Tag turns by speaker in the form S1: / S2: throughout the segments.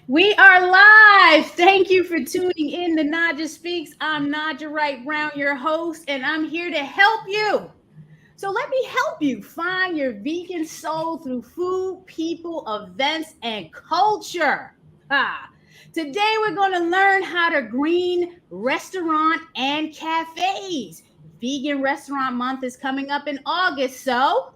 S1: We are live. Thank you for tuning in to Naijha Speaks. I'm Naijha Wright-Brown, your host, and I'm here to help you. So let me help you find your vegan soul through food, people, events, and culture. Ah. Today we're going to learn how to green restaurant and cafes. Vegan Restaurant Month is coming up in August, so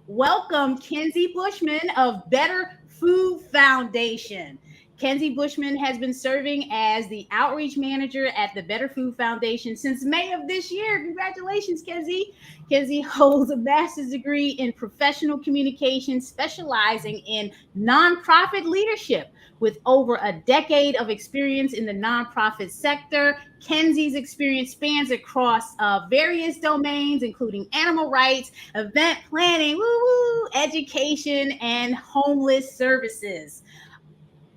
S1: welcome Kenzie Bushman of Better Food Foundation. Kenzie Bushman has been serving as the outreach manager at the Better Food Foundation since May of this year. Congratulations, Kenzie. Kenzie holds a master's degree in professional communication, specializing in nonprofit leadership. With over a decade of experience in the nonprofit sector, Kenzie's experience spans across various domains, including animal rights, event planning, woo-woo, education, and homeless services.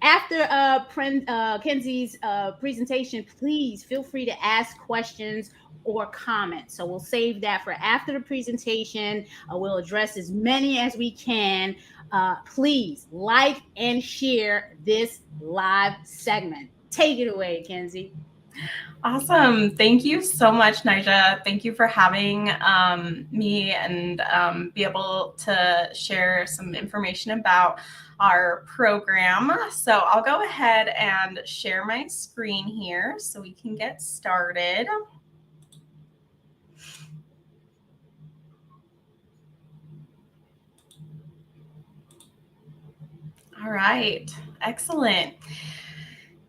S1: After Kenzie's presentation, please feel free to ask questions or comments. So we'll save that for after the presentation. We'll address as many as we can. Please like and share this live segment. Take it away, Kenzie.
S2: Awesome. Thank you so much, Naijha. Thank you for having me and be able to share some information about our program. So I'll go ahead and share my screen here so we can get started. All right. Excellent.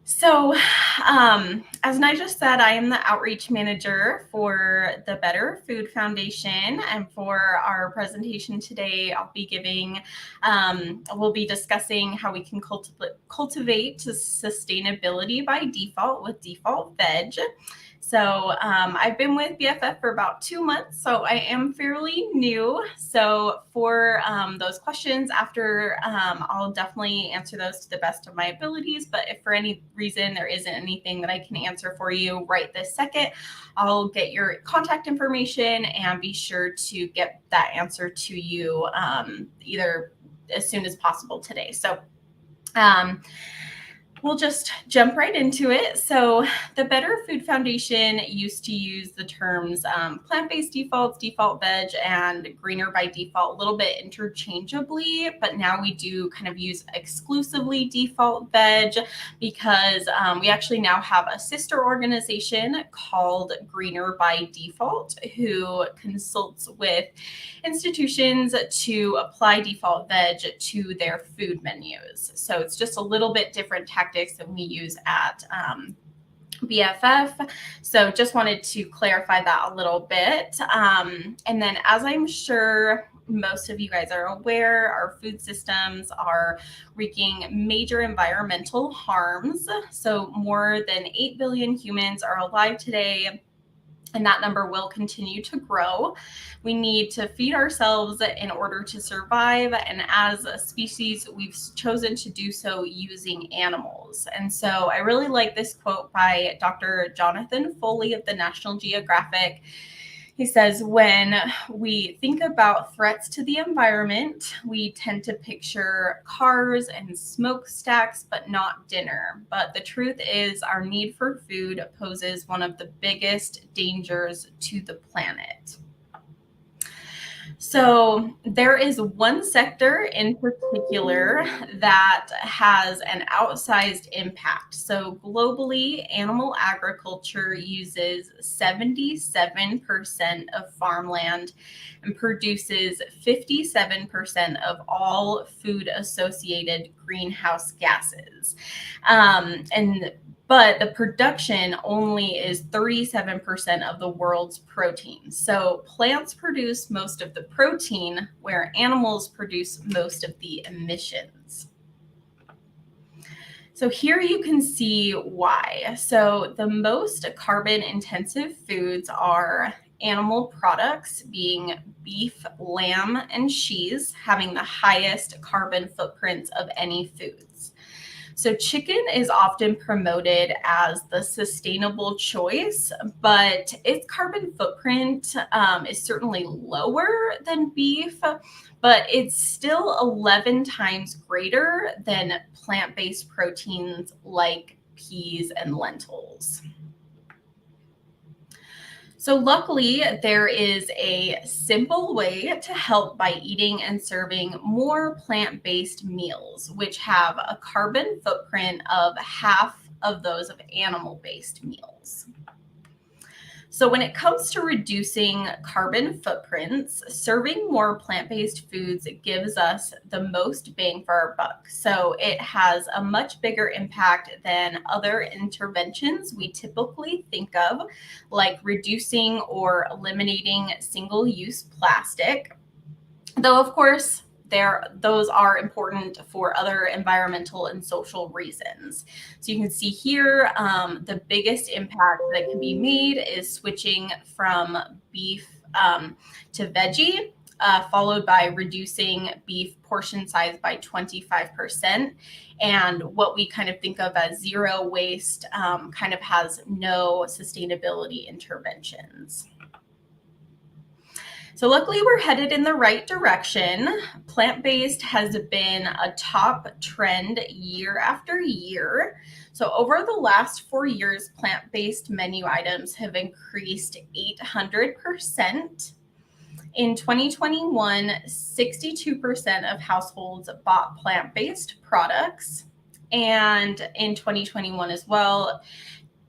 S2: So, as Naijha said, I am the outreach manager for the Better Food Foundation, and for our presentation today, we'll be discussing how we can cultivate sustainability by default with DefaultVeg. So I've been with BFF for about 2 months, so I am fairly new. So for those questions after, I'll definitely answer those to the best of my abilities. But if for any reason there isn't anything that I can answer for you right this second, I'll get your contact information and be sure to get that answer to you either as soon as possible today. So we'll just jump right into it. So the Better Food Foundation used to use the terms plant-based defaults, default veg, and greener by default a little bit interchangeably, but now we do kind of use exclusively default veg because we actually now have a sister organization called Greener by Default who consults with institutions to apply default veg to their food menus. So it's just a little bit different tactics than we use at BFF. So just wanted to clarify that a little bit. And then, as I'm sure most of you guys are aware, our food systems are wreaking major environmental harms. So more than 8 billion humans are alive today, and that number will continue to grow. We need to feed ourselves in order to survive. And as a species, we've chosen to do so using animals. And so I really like this quote by Dr. Jonathan Foley of the National Geographic. He says, when we think about threats to the environment, we tend to picture cars and smokestacks, but not dinner. But the truth is, our need for food poses one of the biggest dangers to the planet. So there is one sector in particular that has an outsized impact. So globally, animal agriculture uses 77% of farmland and produces 57% of all food-associated greenhouse gases. But the production only is 37% of the world's protein. So plants produce most of the protein, where animals produce most of the emissions. So here you can see why. So the most carbon intensive foods are animal products, being beef, lamb, and cheese, having the highest carbon footprints of any foods. So chicken is often promoted as the sustainable choice, but its carbon footprint is certainly lower than beef, but it's still 11 times greater than plant-based proteins like peas and lentils. So luckily, there is a simple way to help by eating and serving more plant-based meals, which have a carbon footprint of half of those of animal-based meals. So when it comes to reducing carbon footprints, serving more plant-based foods gives us the most bang for our buck. So it has a much bigger impact than other interventions we typically think of, like reducing or eliminating single-use plastic. Though, of course, those are important for other environmental and social reasons. So you can see here, the biggest impact that can be made is switching from beef to veggie, followed by reducing beef portion size by 25%. And what we kind of think of as zero waste kind of has no sustainability interventions. So luckily we're headed in the right direction. Plant-based has been a top trend year after year. So over the last 4 years, plant-based menu items have increased 800%. In 2021, 62% of households bought plant-based products. And in 2021 as well,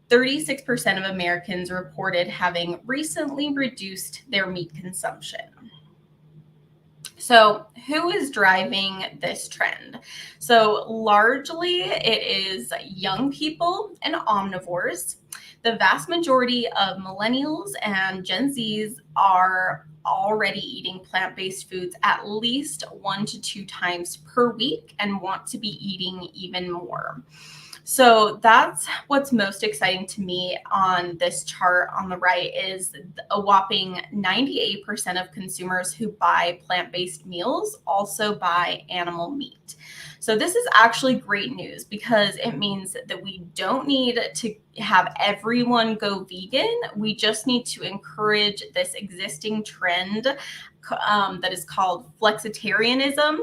S2: 36% of Americans reported having recently reduced their meat consumption. So who is driving this trend? So largely it is young people and omnivores. The vast majority of millennials and Gen Zs are already eating plant-based foods at least 1 to 2 times per week and want to be eating even more. So that's what's most exciting to me on this chart on the right is a whopping 98% of consumers who buy plant-based meals also buy animal meat. So this is actually great news because it means that we don't need to have everyone go vegan. We just need to encourage this existing trend that is called flexitarianism,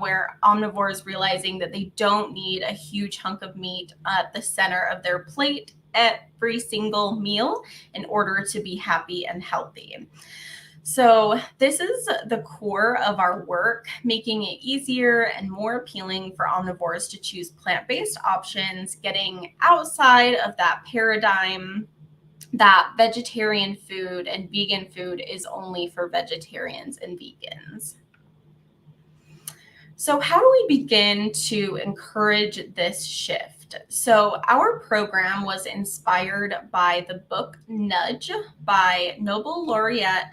S2: where omnivores realizing that they don't need a huge hunk of meat at the center of their plate every single meal in order to be happy and healthy. So this is the core of our work, making it easier and more appealing for omnivores to choose plant-based options, getting outside of that paradigm that vegetarian food and vegan food is only for vegetarians and vegans. So how do we begin to encourage this shift? So our program was inspired by the book Nudge by Nobel laureate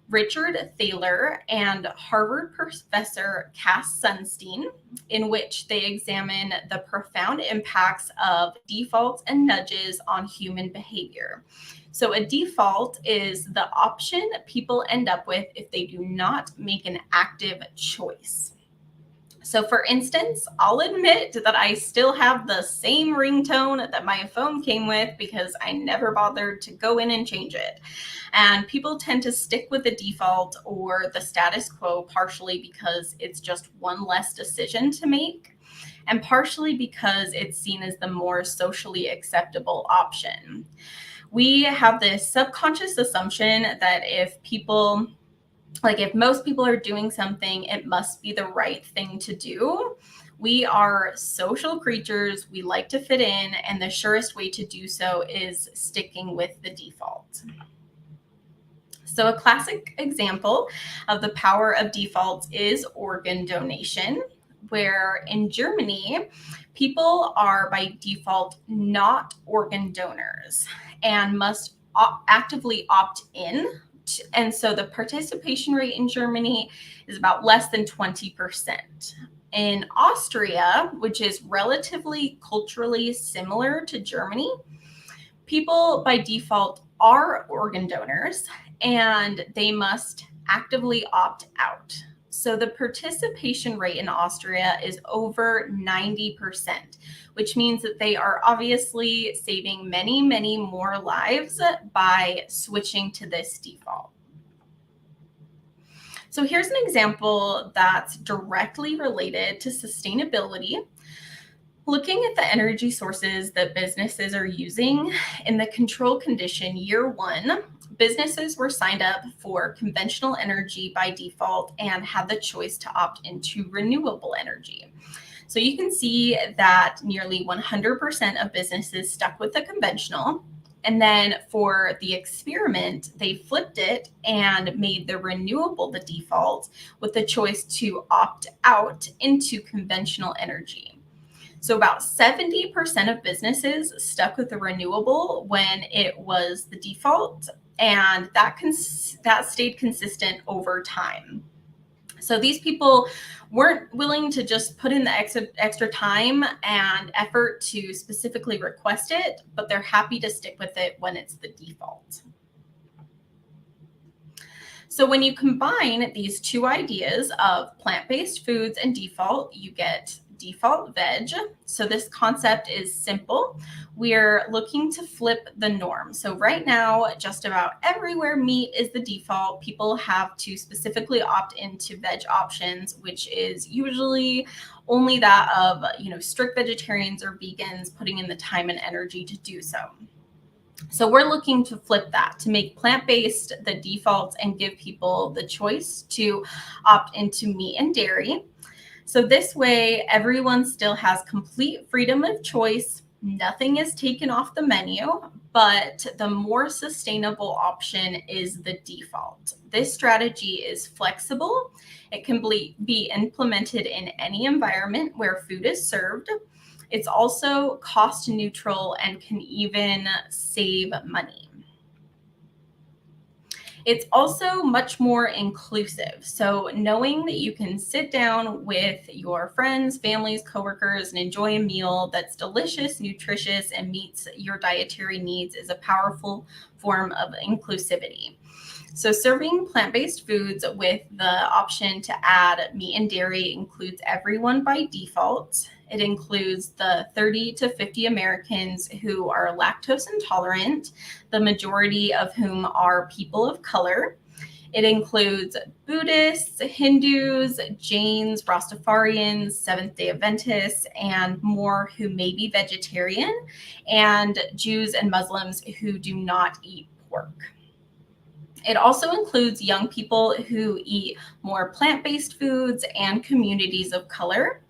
S2: Richard Thaler and Harvard professor Cass Sunstein, in which they examine the profound impacts of defaults and nudges on human behavior. So a default is the option people end up with if they do not make an active choice. So for instance, I'll admit that I still have the same ringtone that my phone came with because I never bothered to go in and change it. And people tend to stick with the default or the status quo, partially because it's just one less decision to make, and partially because it's seen as the more socially acceptable option. We have this subconscious assumption that if most people are doing something, it must be the right thing to do. We are social creatures. We like to fit in, and the surest way to do so is sticking with the default. So a classic example of the power of defaults is organ donation, where in Germany, people are by default not organ donors and must actively opt in. And so the participation rate in Germany is about less than 20%. In Austria, which is relatively culturally similar to Germany, people by default are organ donors and they must actively opt out. So the participation rate in Austria is over 90%, which means that they are obviously saving many, many more lives by switching to this default. So here's an example that's directly related to sustainability. Looking at the energy sources that businesses are using in the control condition year one, businesses were signed up for conventional energy by default and had the choice to opt into renewable energy. So you can see that nearly 100% of businesses stuck with the conventional. And then for the experiment, they flipped it and made the renewable the default with the choice to opt out into conventional energy. So about 70% of businesses stuck with the renewable when it was the default, and that stayed consistent over time. So these people weren't willing to just put in the extra time and effort to specifically request it, but they're happy to stick with it when it's the default. So when you combine these two ideas of plant-based foods and default, you get DefaultVeg. So this concept is simple. We're looking to flip the norm. So right now, just about everywhere meat is the default. People have to specifically opt into veg options, which is usually only that of, strict vegetarians or vegans putting in the time and energy to do so. So we're looking to flip that, to make plant-based the default and give people the choice to opt into meat and dairy. So this way, everyone still has complete freedom of choice. Nothing is taken off the menu, but the more sustainable option is the default. This strategy is flexible. It can be implemented in any environment where food is served. It's also cost neutral and can even save money. It's also much more inclusive. So knowing that you can sit down with your friends, families, coworkers, and enjoy a meal that's delicious, nutritious, and meets your dietary needs is a powerful form of inclusivity. So serving plant-based foods with the option to add meat and dairy includes everyone by default. It includes the 30 to 50 Americans who are lactose intolerant, the majority of whom are people of color. It includes Buddhists, Hindus, Jains, Rastafarians, Seventh-day Adventists, and more who may be vegetarian, and Jews and Muslims who do not eat pork. It also includes young people who eat more plant-based foods and communities of color.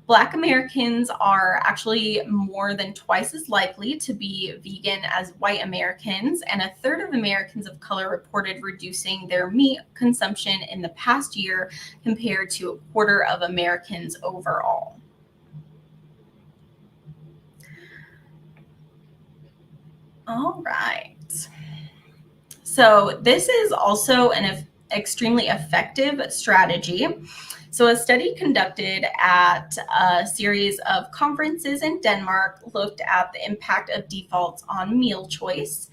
S2: Black Americans are actually more than twice as likely to be vegan as white Americans, and a third of Americans of color reported reducing their meat consumption in the past year compared to a quarter of Americans overall. All right. So this is also an extremely effective strategy. So a study conducted at a series of conferences in Denmark looked at the impact of defaults on meal choice.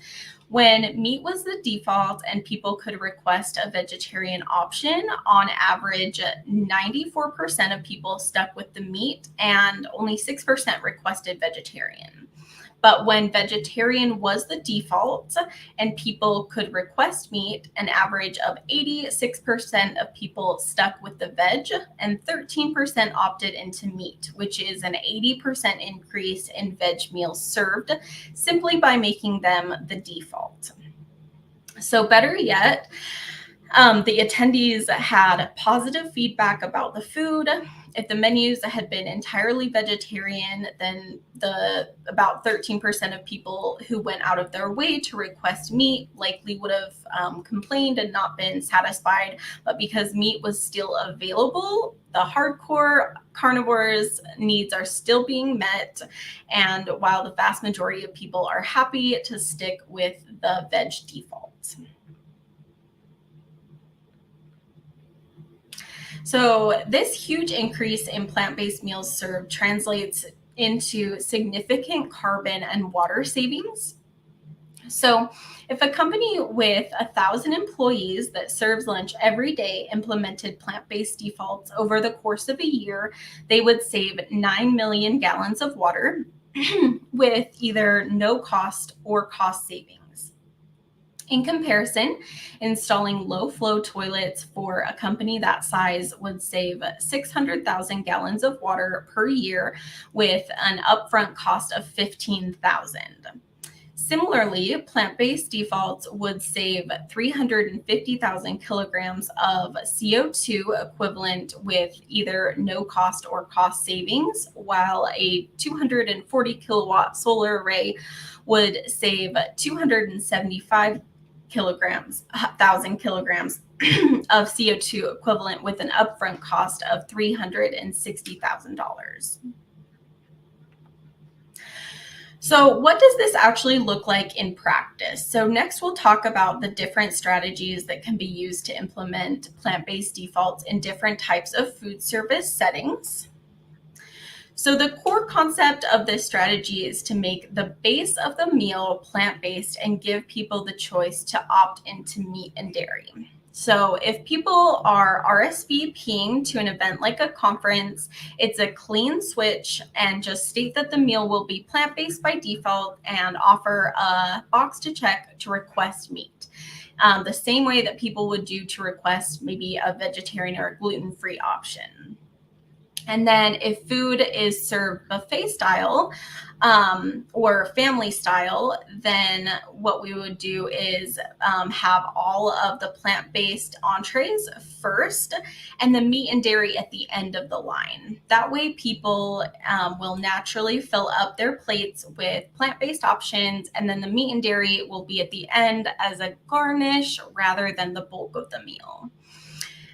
S2: When meat was the default and people could request a vegetarian option, on average, 94% of people stuck with the meat and only 6% requested vegetarian. But when vegetarian was the default and people could request meat, an average of 86% of people stuck with the veg and 13% opted into meat, which is an 80% increase in veg meals served simply by making them the default. So better yet, the attendees had positive feedback about the food. If the menus had been entirely vegetarian, then about 13% of people who went out of their way to request meat likely would have complained and not been satisfied. But because meat was still available, the hardcore carnivores' needs are still being met. And while the vast majority of people are happy to stick with the veg default. So this huge increase in plant-based meals served translates into significant carbon and water savings. So if a company with 1,000 employees that serves lunch every day implemented plant-based defaults over the course of a year, they would save 9 million gallons of water with either no cost or cost savings. In comparison, installing low-flow toilets for a company that size would save 600,000 gallons of water per year with an upfront cost of 15,000. Similarly, plant-based defaults would save 350,000 kilograms of CO2 equivalent with either no cost or cost savings, while a 240 kilowatt solar array would save 275,000 kilograms of CO2 equivalent with an upfront cost of $360,000. So what does this actually look like in practice? So next we'll talk about the different strategies that can be used to implement plant-based defaults in different types of food service settings. So the core concept of this strategy is to make the base of the meal plant-based and give people the choice to opt into meat and dairy. So if people are RSVPing to an event like a conference, it's a clean switch and just state that the meal will be plant-based by default and offer a box to check to request meat. The same way that people would do to request maybe a vegetarian or a gluten-free option. And then if food is served buffet style or family style, then what we would do is have all of the plant-based entrees first and the meat and dairy at the end of the line. That way people will naturally fill up their plates with plant-based options, and then the meat and dairy will be at the end as a garnish rather than the bulk of the meal.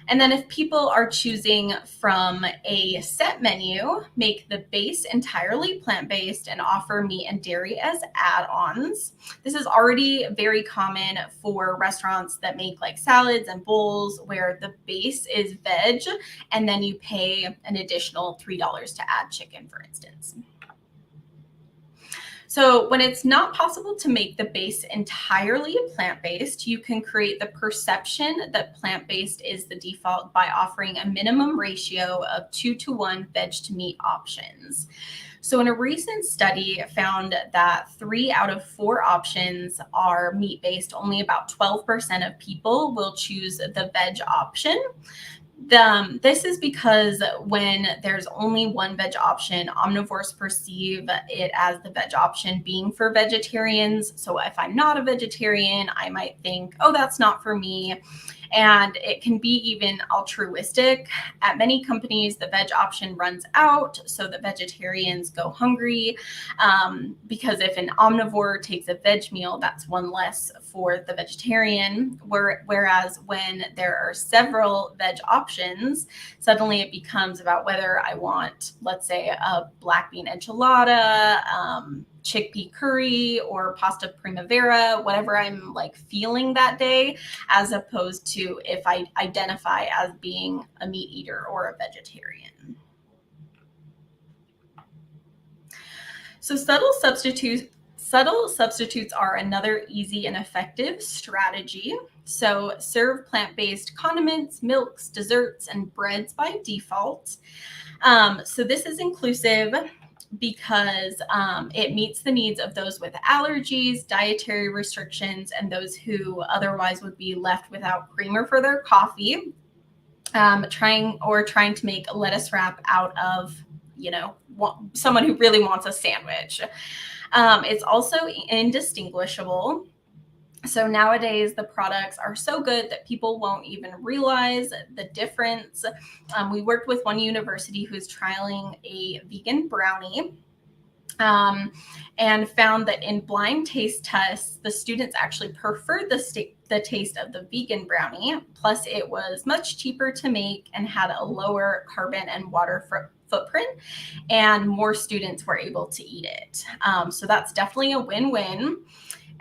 S2: And then if people are choosing from a set menu, make the base entirely plant-based and offer meat and dairy as add-ons. This is already very common for restaurants that make like salads and bowls where the base is veg and then you pay an additional $3 to add chicken, for instance. So when it's not possible to make the base entirely plant-based, you can create the perception that plant-based is the default by offering a minimum ratio of 2-to-1 veg to meat options. So in a recent study found that 3 out of 4 options are meat-based. Only about 12% of people will choose the veg option. This is because when there's only one veg option, omnivores perceive it as the veg option being for vegetarians. So if I'm not a vegetarian, I might think, oh, that's not for me. And it can be even altruistic. At many companies, the veg option runs out, so the vegetarians go hungry. Because if an omnivore takes a veg meal, that's one less for the vegetarian. Whereas when there are several veg options, suddenly it becomes about whether I want, let's say, a black bean enchilada, chickpea curry, or pasta primavera, whatever I'm like feeling that day, as opposed to if I identify as being a meat eater or a vegetarian. So subtle substitutes are another easy and effective strategy. So serve plant-based condiments, milks, desserts, and breads by default. So this is inclusive because it meets the needs of those with allergies, dietary restrictions, and those who otherwise would be left without creamer for their coffee. Trying to make a lettuce wrap out of, someone who really wants a sandwich. It's also indistinguishable. So nowadays the products are so good that people won't even realize the difference. We worked with one university who's trialing a vegan brownie and found that in blind taste tests, the students actually preferred the taste of the vegan brownie. Plus it was much cheaper to make and had a lower carbon and water footprint, and more students were able to eat it. So that's definitely a win-win.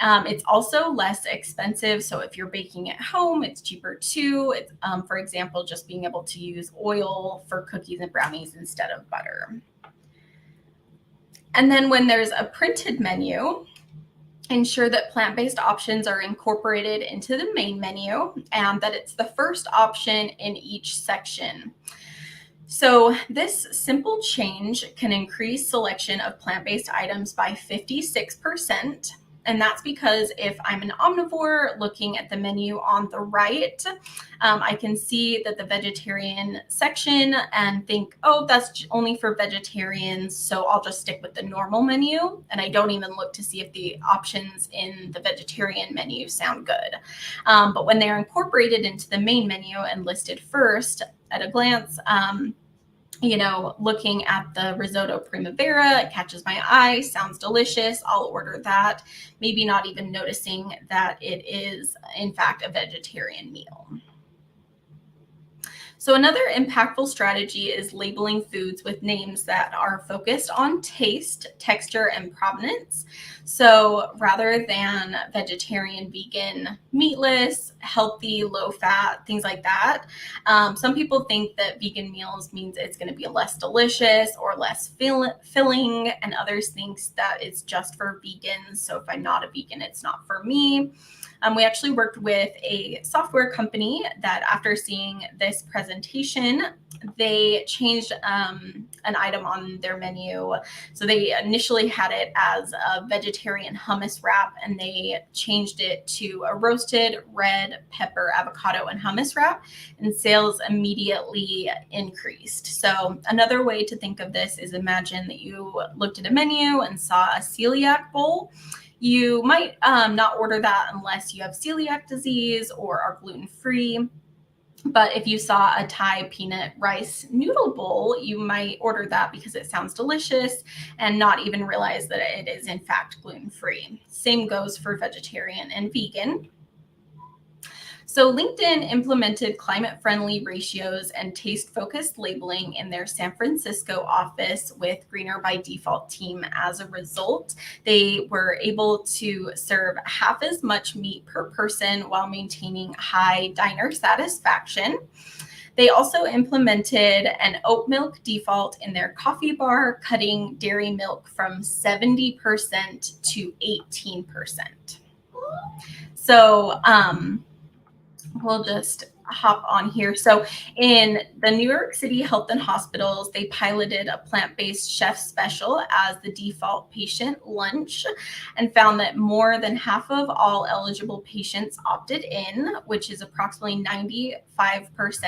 S2: It's also less expensive. So if you're baking at home, it's cheaper too. It's, for example, just being able to use oil for cookies and brownies instead of butter. And then when there's a printed menu, ensure that plant-based options are incorporated into the main menu and that it's the first option in each section. So this simple change can increase selection of plant-based items by 56%. And that's because if I'm an omnivore looking at the menu on the right, I can see that the vegetarian section and think, oh, that's only for vegetarians, so I'll just stick with the normal menu. And I don't even look to see if the options in the vegetarian menu sound good. But when they're incorporated into the main menu and listed first at a glance, looking at the risotto primavera, it catches my eye, sounds delicious, I'll order that, maybe not even noticing that it is, in fact, a vegetarian meal. So another impactful strategy is labeling foods with names that are focused on taste, texture, and provenance. So rather than vegetarian, vegan, meatless, healthy, low fat, things like that, some people think that vegan meals means it's going to be less delicious or less filling, and others think that it's just for vegans. So if I'm not a vegan, it's not for me. We actually worked with a software company that after seeing this presentation, they changed an item on their menu. So they initially had it as a vegetarian hummus wrap, and they changed it to a roasted red pepper, avocado, and hummus wrap, and sales immediately increased. So another way to think of this is imagine that you looked at a menu and saw a celiac bowl. You might not order that unless you have celiac disease or are gluten-free. But if you saw a Thai peanut rice noodle bowl, you might order that because it sounds delicious and not even realize that it is in fact gluten-free. Same goes for vegetarian and vegan. So LinkedIn implemented climate-friendly ratios and taste-focused labeling in their San Francisco office with Greener by Default team. As a result, they were able to serve half as much meat per person while maintaining high diner satisfaction. They also implemented an oat milk default in their coffee bar, cutting dairy milk from 70% to 18%. So, we'll just hop on here. So in the New York City Health and Hospitals, they piloted a plant-based chef special as the default patient lunch and found that more than half of all eligible patients opted in, which is approximately 95%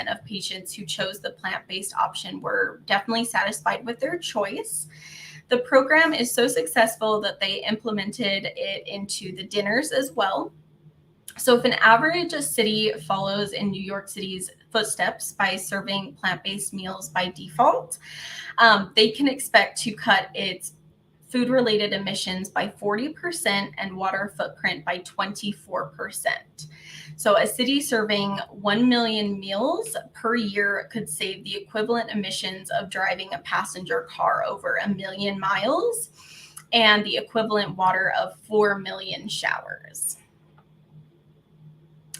S2: of patients who chose the plant-based option were definitely satisfied with their choice. The program is so successful that they implemented it into the dinners as well. So if an average city follows in New York City's footsteps by serving plant-based meals by default, they can expect to cut its food-related emissions by 40% and water footprint by 24%. So a city serving 1 million meals per year could save the equivalent emissions of driving a passenger car over 1 million miles and the equivalent water of 4 million showers.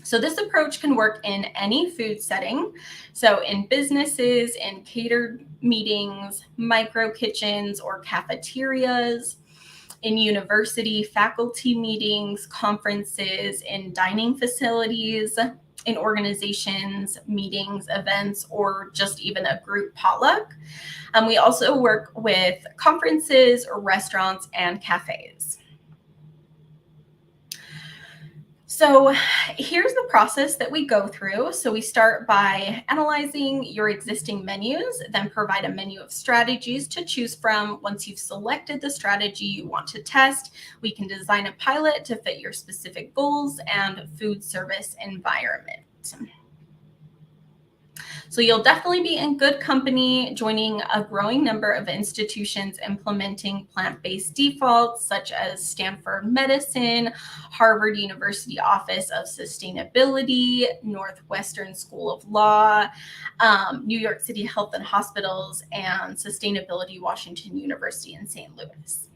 S2: So this approach can work in any food setting. So in businesses, in catered meetings, micro kitchens or cafeterias, in university faculty meetings, conferences, in dining facilities, in organizations, meetings, events, or just even a group potluck. We also work with conferences, restaurants, and cafes. So here's the process that we go through. So we start by analyzing your existing menus, then provide a menu of strategies to choose from. Once you've selected the strategy you want to test, we can design a pilot to fit your specific goals and food service environment. So you'll definitely be in good company joining a growing number of institutions implementing plant-based defaults, such as Stanford Medicine, Harvard University Office of Sustainability, Northwestern School of Law, New York City Health and Hospitals, and Sustainability Washington University in St. Louis.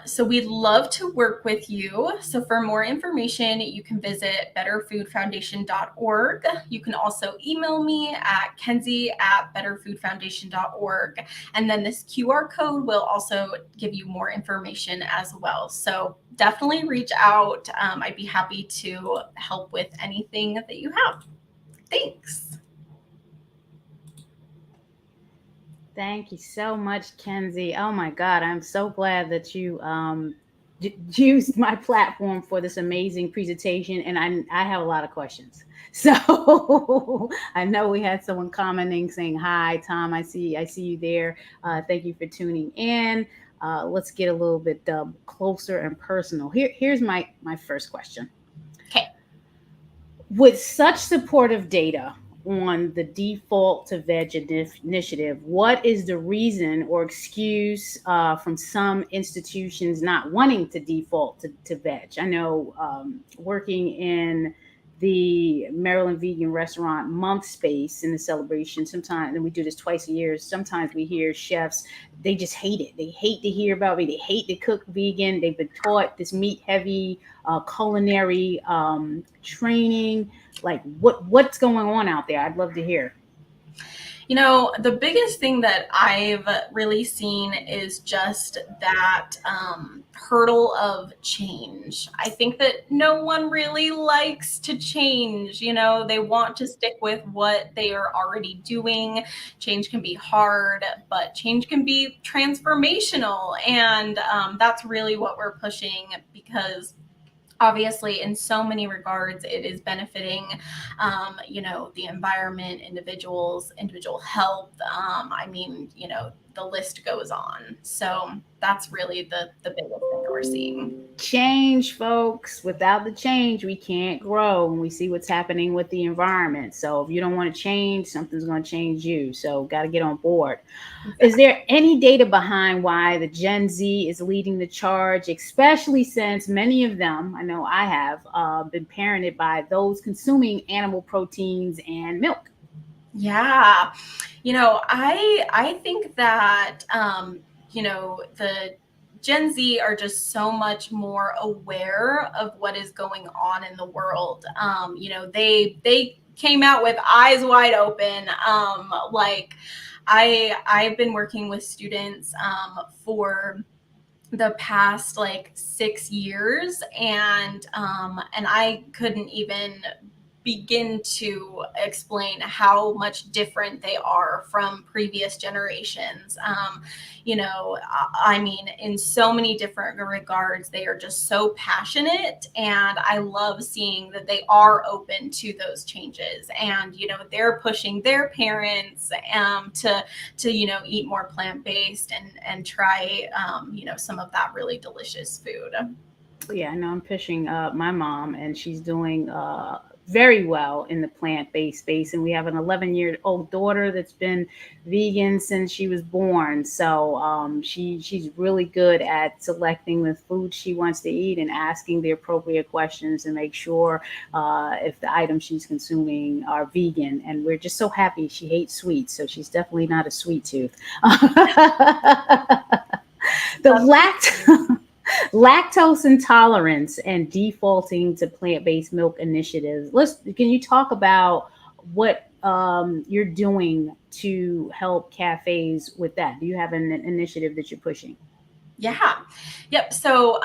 S2: So we'd love to work with you. So for more information, you can visit betterfoodfoundation.org. You can also email me at kenzie@betterfoodfoundation.org. And then this QR code will also give you more information as well. So definitely reach out. I'd be happy to help with anything that you have. Thanks.
S1: Thank you so much, Kenzie. Oh my God, I'm so glad that you used my platform for this amazing presentation, and I have a lot of questions. So I know we had someone commenting saying hi, Tom. I see you there. Thank you for tuning in. Let's get a little bit closer and personal. Here's my first question.
S2: Okay.
S1: With such supportive data on the DefaultVeg initiative, what is the reason or excuse from some institutions not wanting to default to veg? I know working in the Maryland Vegan Restaurant Month space in the celebration, sometimes, and we do this twice a year, sometimes we hear chefs, they just hate it. They hate to hear about me. They hate to cook vegan. They've been taught this meat heavy culinary training. Like what's going on out there? I'd love to hear.
S2: You know, the biggest thing that I've really seen is just that hurdle of change. I think that no one really likes to change. You know, they want to stick with what they are already doing. Change can be hard, but change can be transformational. And that's really what we're pushing, because obviously in so many regards it is benefiting you know, the environment, individual health. I mean, you know, the list goes on. So that's really the biggest thing that we're seeing.
S1: Change, folks. Without the change, we can't grow. And we see what's happening with the environment. So if you don't want to change, something's going to change you. So got to get on board. Exactly. Is there any data behind why the Gen Z is leading the charge, especially since many of them, I know I have, been parented by those consuming animal proteins and milk?
S2: Yeah. You know, I think that, you know, the Gen Z are just so much more aware of what is going on in the world. You know, they came out with eyes wide open. Like I've been working with students for the past like 6 years, and I couldn't even begin to explain how much different they are from previous generations. You know, I mean, in so many different regards, they are just so passionate, and I love seeing that they are open to those changes. And, you know, they're pushing their parents to you know, eat more plant-based and try, you know, some of that really delicious food.
S1: Yeah, I know I'm pushing my mom, and she's doing very well in the plant-based space. And we have an 11-year-old daughter that's been vegan since she was born. So she's really good at selecting the food she wants to eat and asking the appropriate questions to make sure if the items she's consuming are vegan. And we're just so happy. She hates sweets, so she's definitely not a sweet tooth. Lactose intolerance and defaulting to plant-based milk initiatives. Can you talk about what you're doing to help cafes with that? Do you have an initiative that you're pushing?
S2: Yeah. Yep. So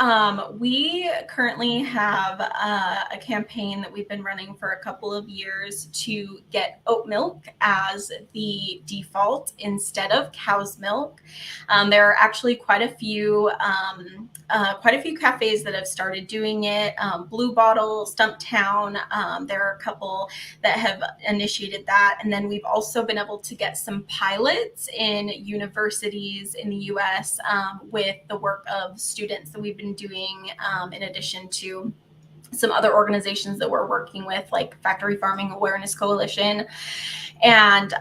S2: we currently have a campaign that we've been running for a couple of years to get oat milk as the default instead of cow's milk. There are actually quite a few cafes that have started doing it. Blue Bottle, Stumptown. There are a couple that have initiated that. And then we've also been able to get some pilots in universities in the US with the work of students that we've been doing in addition to some other organizations that we're working with, like Factory Farming Awareness Coalition. And,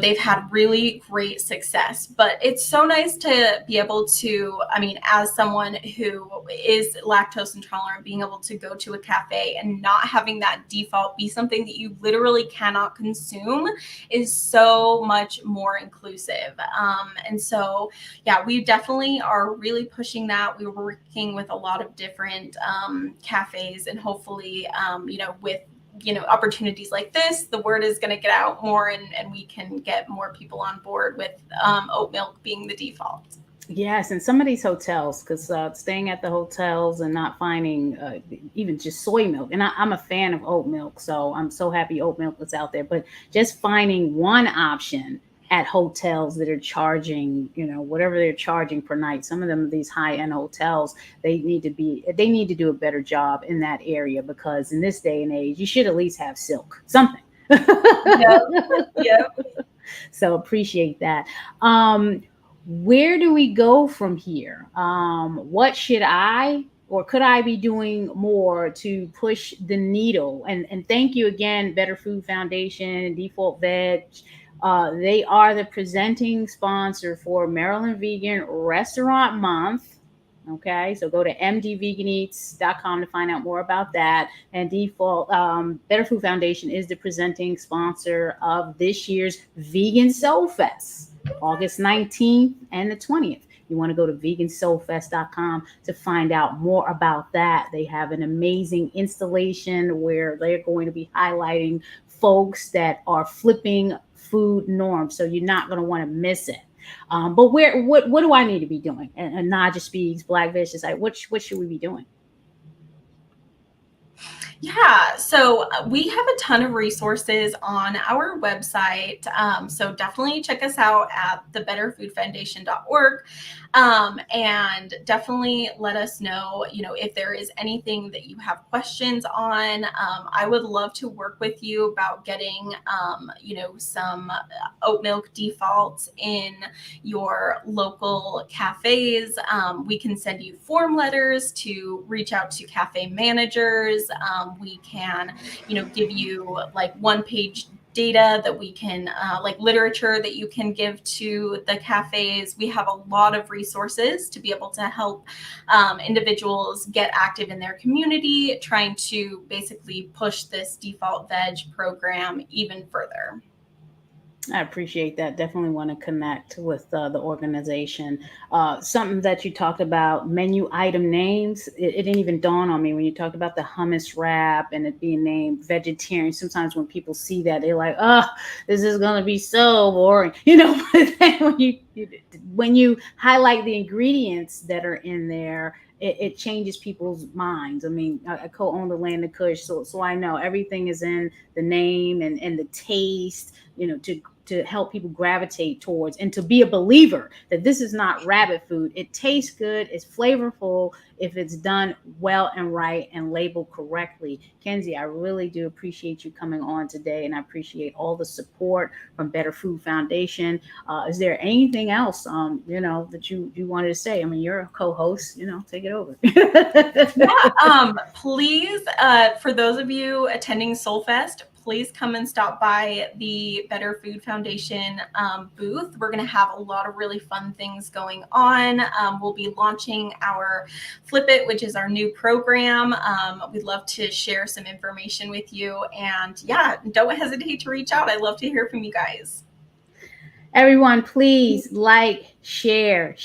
S2: they've had really great success. But it's so nice to be able to, as someone who is lactose intolerant, being able to go to a cafe and not having that default be something that you literally cannot consume is so much more inclusive. And so, yeah, we definitely are really pushing that. We were working with a lot of different cafes, and hopefully, with opportunities like this, the word is going to get out more, and we can get more people on board with oat milk being the default.
S1: Yes, and some of these hotels, because staying at the hotels and not finding even just soy milk, and I'm a fan of oat milk, so I'm so happy oat milk is out there, but just finding one option at hotels that are charging, whatever they're charging per night. Some of them, these high-end hotels, they need to do a better job in that area, because in this day and age, you should at least have silk, something.
S2: Yep.
S1: So appreciate that. Where do we go from here? What should I or could I be doing more to push the needle? And thank you again, Better Food Foundation, DefaultVeg. They are the presenting sponsor for Maryland Vegan Restaurant Month. Okay, so go to mdveganeats.com to find out more about that. And Better Food Foundation is the presenting sponsor of this year's Vegan Soul Fest, August 19th and the 20th. You want to go to vegansoulfest.com to find out more about that. They have an amazing installation where they're going to be highlighting folks that are flipping food norms. So you're not going to want to miss it. But what do I need to be doing? And Naijha Speaks, Black Veg Society, what should we be doing?
S2: Yeah, so we have a ton of resources on our website. So definitely check us out at thebetterfoodfoundation.org. And definitely let us know, if there is anything that you have questions on. I would love to work with you about getting, some oat milk defaults in your local cafes. We can send you form letters to reach out to cafe managers. We can, give you like one-page data that we can, like literature that you can give to the cafes. We have a lot of resources to be able to help individuals get active in their community, trying to basically push this default veg program even further.
S1: I appreciate that. Definitely want to connect with the organization. Something that you talked about, menu item names, it didn't even dawn on me when you talked about the hummus wrap and it being named vegetarian. Sometimes when people see that, they're like, oh, this is going to be so boring. But then when you highlight the ingredients that are in there, it changes people's minds. I co-own the Land of Kush, so I know everything is in the name and the taste, to help people gravitate towards and to be a believer that this is not rabbit food. It tastes good. It's flavorful if it's done well and right and labeled correctly. Kenzie, I really do appreciate you coming on today, and I appreciate all the support from Better Food Foundation. Is there anything else, that you wanted to say? You're a co-host, take it over.
S2: Please, for those of you attending Soulfest, please come and stop by the Better Food Foundation booth. We're going to have a lot of really fun things going on. We'll be launching our Flip It, which is our new program. We'd love to share some information with you. And yeah, don't hesitate to reach out. I'd love to hear from you guys.
S1: Everyone, please like, share.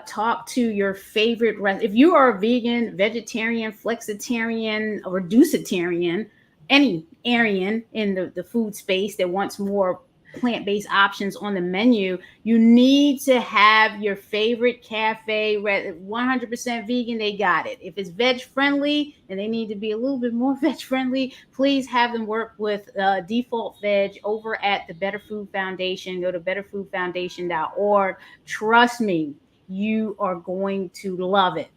S1: Talk to your favorite if you are a vegan, vegetarian, flexitarian, or reducitarian, any Aryan in the food space that wants more plant-based options on the menu, you need to have your favorite cafe 100% vegan. They got it. If it's veg friendly and they need to be a little bit more veg friendly, please have them work with Default Veg over at the Better Food Foundation. Go to betterfoodfoundation.org. Trust me, you are going to love it.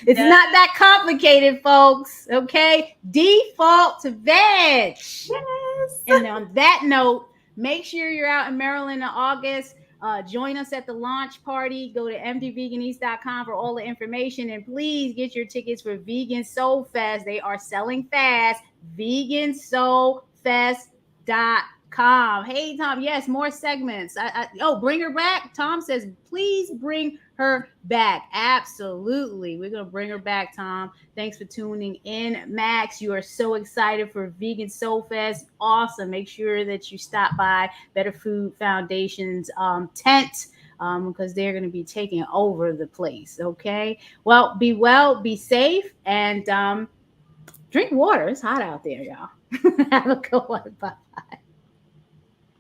S1: It's not that complicated, folks. Okay? Default to veg.
S2: Yes.
S1: And on that note, make sure you're out in Maryland in August. Join us at the launch party. Go to mdveganeast.com for all the information. And please get your tickets for Vegan Soul Fest. They are selling fast. vegansoulfest.com. Hey, Tom. Yes, more segments. Bring her back. Tom says, please bring her back. Absolutely. We're going to bring her back, Tom. Thanks for tuning in. Max, you are so excited for Vegan Soul Fest. Awesome. Make sure that you stop by Better Food Foundation's tent because they're going to be taking over the place. Okay. Well, be safe, and drink water. It's hot out there, y'all. Have a good one. Bye.